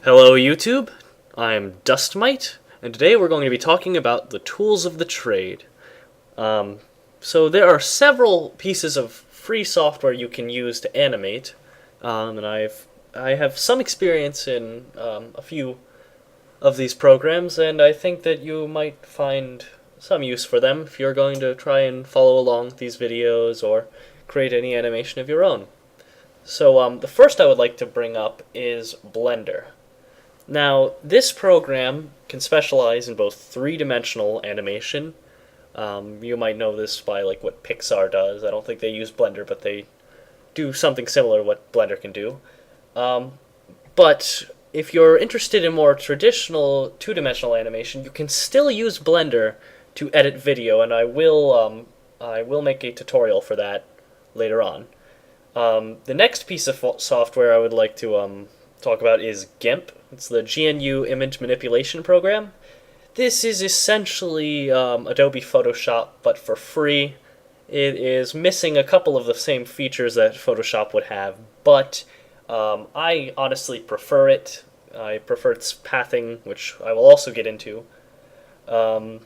Hello YouTube, I'm Dustmite, and today we're going to be talking about the tools of the trade. So there are several pieces of free software you can use to animate, and I have some experience in a few of these programs, and I think that you might find some use for them if you're going to try and follow along with these videos or create any animation of your own. So the first I would like to bring up is Blender. Now, this program can specialize in both three-dimensional animation. You might know this by like what Pixar does. I don't think they use Blender, but they do something similar to what Blender can do. But if you're interested in more traditional two-dimensional animation, you can still use Blender to edit video, and I will make a tutorial for that later on. The next piece of software I would like to talk about is GIMP. It's the GNU Image Manipulation Program. This is essentially Adobe Photoshop, but for free. It is missing a couple of the same features that Photoshop would have, but I honestly prefer it. I prefer its pathing, which I will also get into. And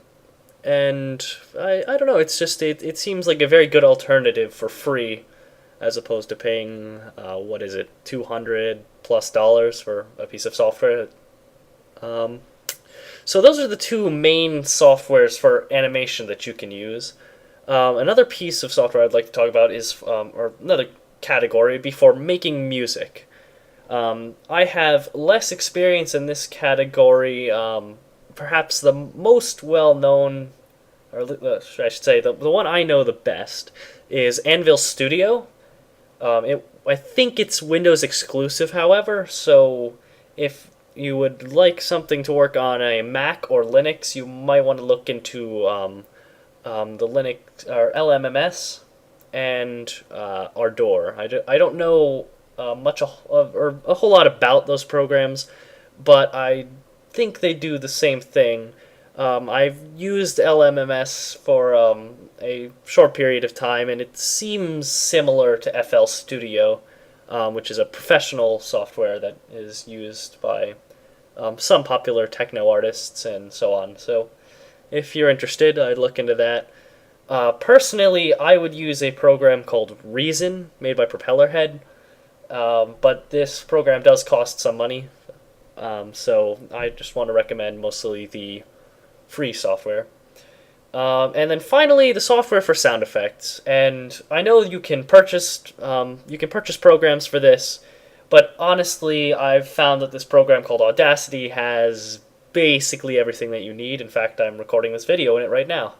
I don't know, it's just, it seems like a very good alternative for free, as opposed to paying, what is it, $200+ for a piece of software. So those are the two main softwares for animation that you can use. Another piece of software I'd like to talk about is, or another category, would be for making music. I have less experience in this category. Perhaps the most well-known, or I should say, the one I know the best, is Anvil Studio. I think it's Windows exclusive, however, so if you would like something to work on a Mac or Linux, you might want to look into the Linux or LMMS and Ardour. I don't know much or a whole lot about those programs, but I think they do the same thing. I've used LMMS for a short period of time, and it seems similar to FL Studio, which is a professional software that is used by some popular techno artists and so on. So if you're interested, I'd look into that. Personally, I would use a program called Reason, made by Propellerhead, but this program does cost some money, so I just want to recommend mostly the free software. And then finally, the software for sound effects. And I know you can purchase programs for this, but honestly, I've found that this program called Audacity has basically everything that you need. In fact, I'm recording this video in it right now.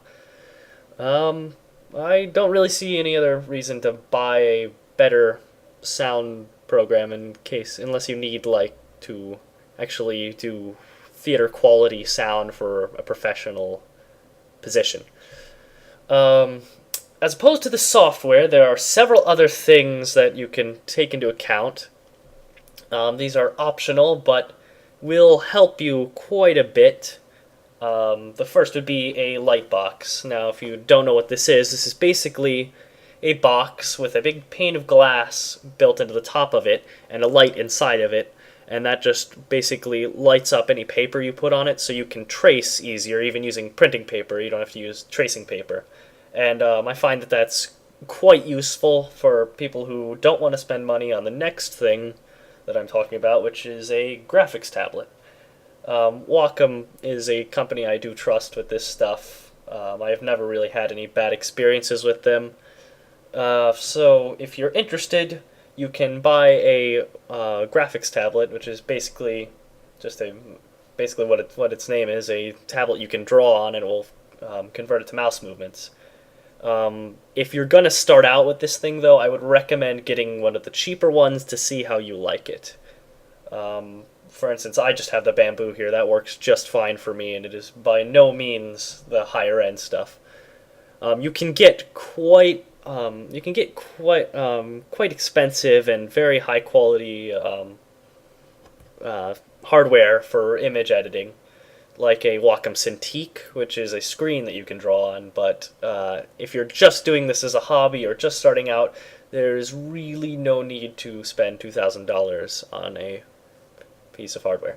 I don't really see any other reason to buy a better sound program unless you need like to actually do theater quality sound for a professional position. As opposed to the software, there are several other things that you can take into account. These are optional, but will help you quite a bit. The first would be a light box. Now, if you don't know what this is basically a box with a big pane of glass built into the top of it and a light inside of it, and that just basically lights up any paper you put on it, so you can trace easier, even using printing paper. You don't have to use tracing paper. And I find that that's quite useful for people who don't want to spend money on the next thing that I'm talking about, which is a graphics tablet. Wacom is a company I do trust with this stuff. I have never really had any bad experiences with them. So if you're interested, you can buy a graphics tablet, which is basically just what its name is, a tablet you can draw on, and it will convert it to mouse movements. If you're going to start out with this thing, though, I would recommend getting one of the cheaper ones to see how you like it. For instance, I just have the Bamboo here. That works just fine for me, and it is by no means the higher end stuff. You can get quite expensive and very high quality hardware for image editing, like a Wacom Cintiq, which is a screen that you can draw on. But if you're just doing this as a hobby or just starting out, there's really no need to spend $2,000 on a piece of hardware.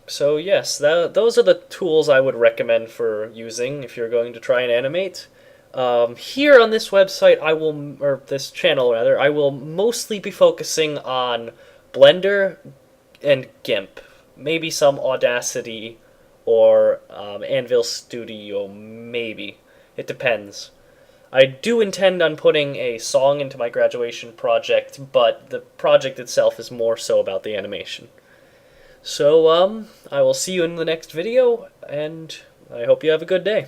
So yes, those are the tools I would recommend for using if you're going to try and animate. Here on this website, or this channel rather, I will mostly be focusing on Blender and GIMP, maybe some Audacity or Anvil Studio, maybe. It depends. I do intend on putting a song into my graduation project, but the project itself is more so about the animation. So, I will see you in the next video, and I hope you have a good day.